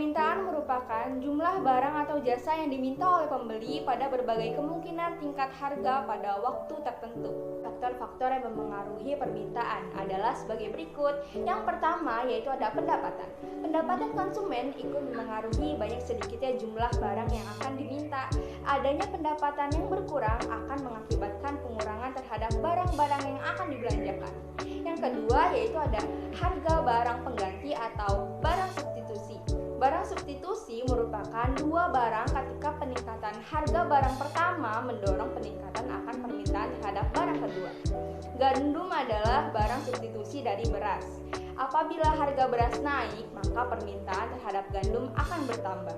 Permintaan merupakan jumlah barang atau jasa yang diminta oleh pembeli pada berbagai kemungkinan tingkat harga pada waktu tertentu. Faktor-faktor yang memengaruhi permintaan adalah sebagai berikut. Yang pertama yaitu ada pendapatan. Pendapatan konsumen ikut memengaruhi banyak sedikitnya jumlah barang yang akan diminta. Adanya pendapatan yang berkurang akan mengakibatkan pengurangan terhadap barang-barang yang akan dibelanjakan. Yang kedua yaitu ada harga barang pengganti atau barang substitusi. Barang substitusi merupakan dua barang ketika peningkatan harga barang pertama mendorong peningkatan akan permintaan terhadap barang kedua. Gandum adalah barang substitusi dari beras. Apabila harga beras naik, maka permintaan terhadap gandum akan bertambah.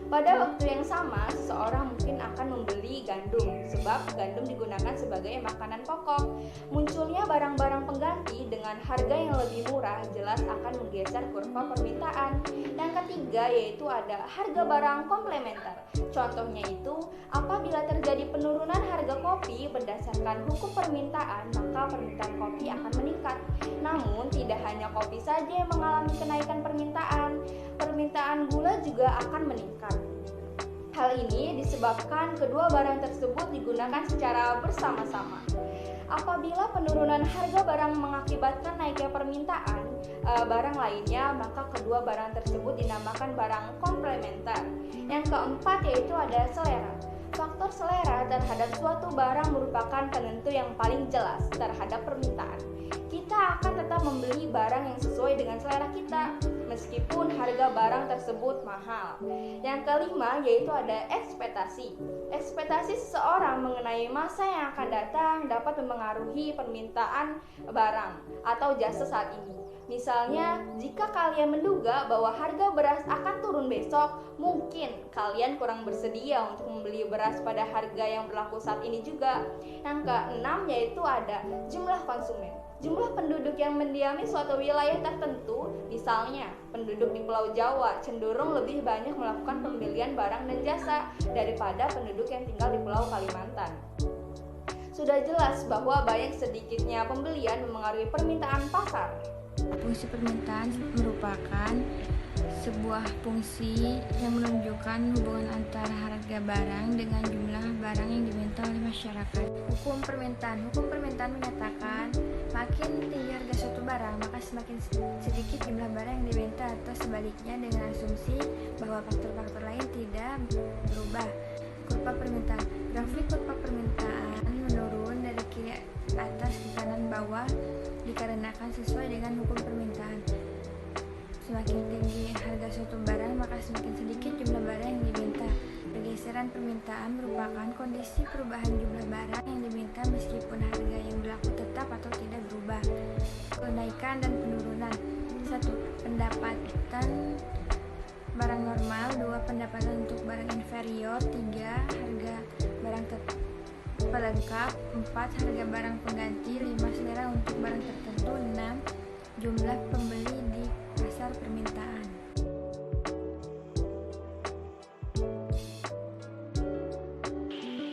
Pada waktu yang sama, seseorang mungkin akan membeli gandum sebab gandum digunakan sebagai makanan pokok. Munculnya barang-barang pengganti dengan harga yang lebih murah jelas akan menggeser kurva permintaan. Yang ketiga yaitu ada harga barang komplementer. Contohnya itu, apabila terjadi penurunan harga kopi berdasarkan hukum permintaan, maka permintaan kopi akan meningkat. Namun, tidak hanya kopi saja yang mengalami kenaikan permintaan gula juga akan meningkat. Hal ini disebabkan kedua barang tersebut digunakan secara bersama-sama. Apabila penurunan harga barang mengakibatkan naiknya permintaan barang lainnya, maka kedua barang tersebut dinamakan barang komplementer. Yang keempat yaitu ada selera. Faktor selera terhadap suatu barang merupakan penentu yang paling jelas terhadap permintaan. Kita akan tetap membeli barang yang sesuai dengan selera kita, meskipun harga barang tersebut mahal. Yang kelima yaitu ada ekspektasi. Ekspektasi seseorang mengenai masa yang akan datang dapat memengaruhi permintaan barang atau jasa saat ini. Misalnya, jika kalian menduga bahwa harga beras akan turun besok, mungkin kalian kurang bersedia untuk membeli beras pada harga yang berlaku saat ini juga. Yang keenam yaitu ada jumlah konsumen. Jumlah penduduk yang mendiami suatu wilayah tertentu, misalnya penduduk di Pulau Jawa, cenderung lebih banyak melakukan pembelian barang dan jasa daripada penduduk yang tinggal di Pulau Kalimantan. Sudah jelas bahwa banyak sedikitnya pembelian memengaruhi permintaan pasar. Fungsi permintaan merupakan sebuah fungsi yang menunjukkan hubungan antara harga barang dengan jumlah barang yang diminta oleh masyarakat. Hukum permintaan menyatakan makin tinggi harga suatu barang, maka semakin sedikit jumlah barang yang diminta, atau sebaliknya dengan asumsi bahwa faktor-faktor lain tidak berubah. Kurva permintaan. Grafik kurva permintaan menurun dari kiri atas ke kanan bawah dikarenakan sesuai dengan hukum permintaan. Semakin tinggi harga suatu barang, maka semakin sedikit jumlah barang yang diminta. Pergeseran permintaan merupakan kondisi perubahan jumlah barang yang diminta meskipun harga yang berlaku tetap atau tidak berubah. Kenaikan dan penurunan. 1. Pendapatan barang normal. 2. Pendapatan untuk barang inferior. 3. Harga barang pelengkap. 4. Harga barang pengganti. 5. Selera untuk barang tertentu. 6. Jumlah pembeli di pasar permintaan.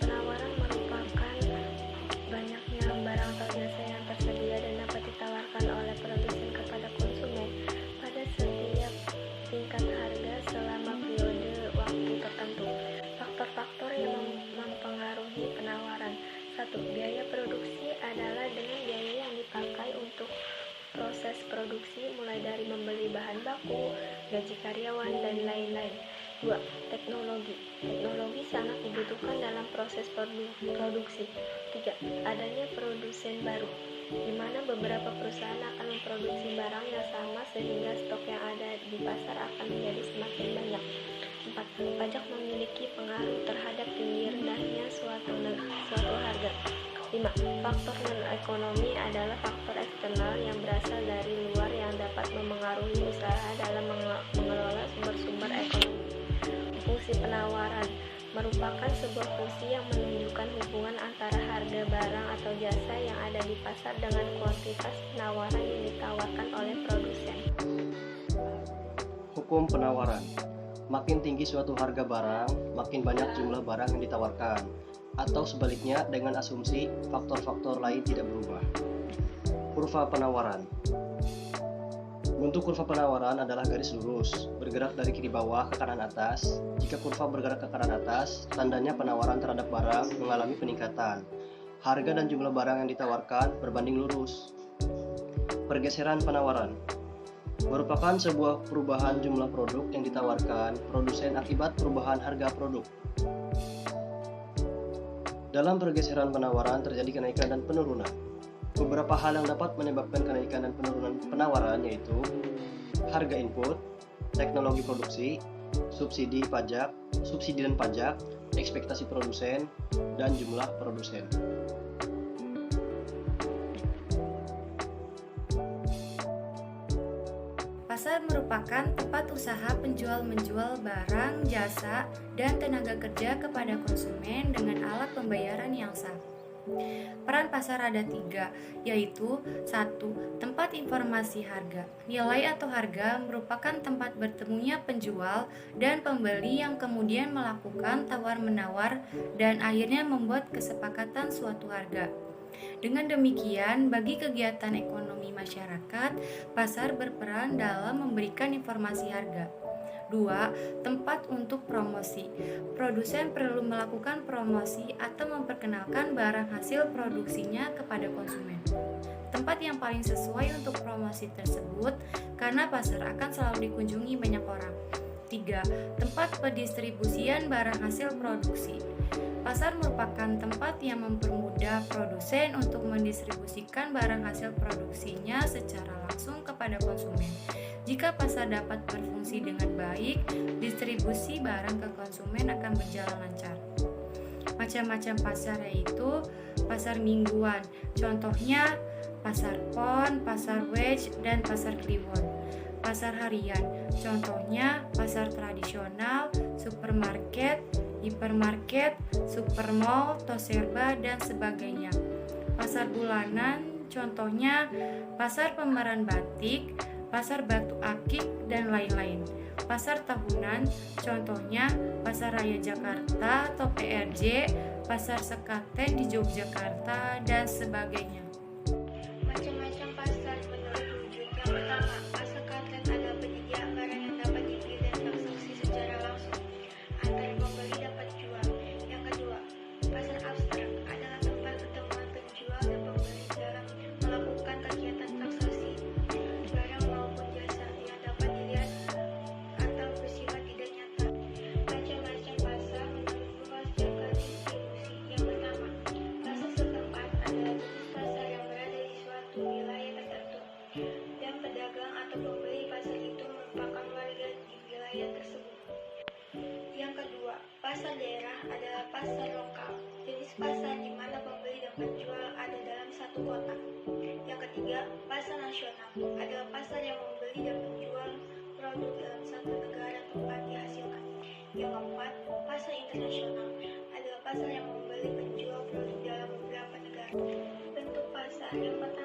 Penawaran merupakan banyaknya barang atau jasa yang tersedia dan dapat ditawarkan oleh produsen kepada konsumen pada setiap tingkat harga selama periode waktu tertentu. Faktor-faktor yang mempengaruhi penawaran. 1. Biaya produksi adalah dengan biaya yang dipakai untuk proses produksi, mulai dari membeli bahan baku, gaji karyawan, dan lain-lain. 2. Teknologi. Teknologi sangat dibutuhkan dalam proses produksi. 3. Adanya produsen baru, di mana beberapa perusahaan akan memproduksi barang yang sama sehingga stok yang ada di pasar akan menjadi semakin banyak. 4. Pajak memiliki pengaruh terhadap tinggi rendahnya suatu harga. 5. Faktor non-ekonomi adalah faktor eksternal yang berasal dari luar yang dapat memengaruhi usaha dalam mengelola sumber-sumber ekonomi. Fungsi penawaran merupakan sebuah fungsi yang menunjukkan hubungan antara harga barang atau jasa yang ada di pasar dengan kuantitas penawaran yang ditawarkan oleh produsen. Hukum penawaran. Makin tinggi suatu harga barang, makin banyak jumlah barang yang ditawarkan, atau sebaliknya dengan asumsi faktor-faktor lain tidak berubah. Kurva penawaran. Bentuk kurva penawaran adalah garis lurus, bergerak dari kiri bawah ke kanan atas. Jika kurva bergerak ke kanan atas, tandanya penawaran terhadap barang mengalami peningkatan. Harga dan jumlah barang yang ditawarkan berbanding lurus. Pergeseran penawaran merupakan sebuah perubahan jumlah produk yang ditawarkan produsen akibat perubahan harga produk. Dalam pergeseran penawaran terjadi kenaikan dan penurunan. Beberapa hal yang dapat menyebabkan kenaikan dan penurunan penawaran yaitu harga input, teknologi produksi, subsidi dan pajak, ekspektasi produsen, dan jumlah produsen. Pasar merupakan tempat usaha penjual menjual barang, jasa, dan tenaga kerja kepada konsumen dengan alat pembayaran yang sah. Peran pasar ada 3, yaitu 1. Tempat informasi harga. Nilai atau harga merupakan tempat bertemunya penjual dan pembeli yang kemudian melakukan tawar-menawar dan akhirnya membuat kesepakatan suatu harga. Dengan demikian, bagi kegiatan ekonomi masyarakat, pasar berperan dalam memberikan informasi harga. 2. Tempat untuk promosi. Produsen perlu melakukan promosi atau memperkenalkan barang hasil produksinya kepada konsumen. Tempat yang paling sesuai untuk promosi tersebut karena pasar akan selalu dikunjungi banyak orang. 3. Tempat pendistribusian barang hasil produksi. Pasar merupakan tempat yang mempermudah produsen untuk mendistribusikan barang hasil produksinya secara langsung kepada konsumen. Jika pasar dapat berfungsi dengan baik, distribusi barang ke konsumen akan berjalan lancar. Macam-macam pasar yaitu pasar mingguan, contohnya pasar pon, pasar wedge, dan pasar kliwon. Pasar harian, contohnya pasar tradisional, supermarket, hipermarket, supermall, toserba, dan sebagainya. Pasar bulanan, contohnya pasar pemeran batik, pasar batu akik, dan lain-lain. Pasar tahunan, contohnya Pasar Raya Jakarta atau PRJ, Pasar Sekaten di Yogyakarta, dan sebagainya. Macam-macam pasar menurut wujud. Yang pertama, pasar sekaten adalah penyedia barang yang dapat dibeli dan transaksi secara langsung antara pembeli dapat jual. Yang kedua, pasar abstrak adalah tempat pertemuan penjual dan pembeli dalam melakukan kegiatan transaksi barang maupun jasa yang dapat dilihat atau bersifat tidak nyata. Macam-macam pasar menurut luas jangka distribusi. Yang pertama, pasar setempat adalah jenis pasar yang berada di suatu wilayah tertentu dan pedagang atau pembeli pasar itu merupakan warga di wilayah tersebut. Yang kedua, pasar daerah adalah pasar lokal, jenis pasar di mana pembeli dan penjual ada dalam satu kota. Yang ketiga, pasar nasional adalah pasar yang membeli dan menjual produk dalam satu negara tempat dihasilkan. Yang keempat, pasar internasional adalah pasar yang membeli penjual produk dalam beberapa negara. Bentuk pasar yang pertama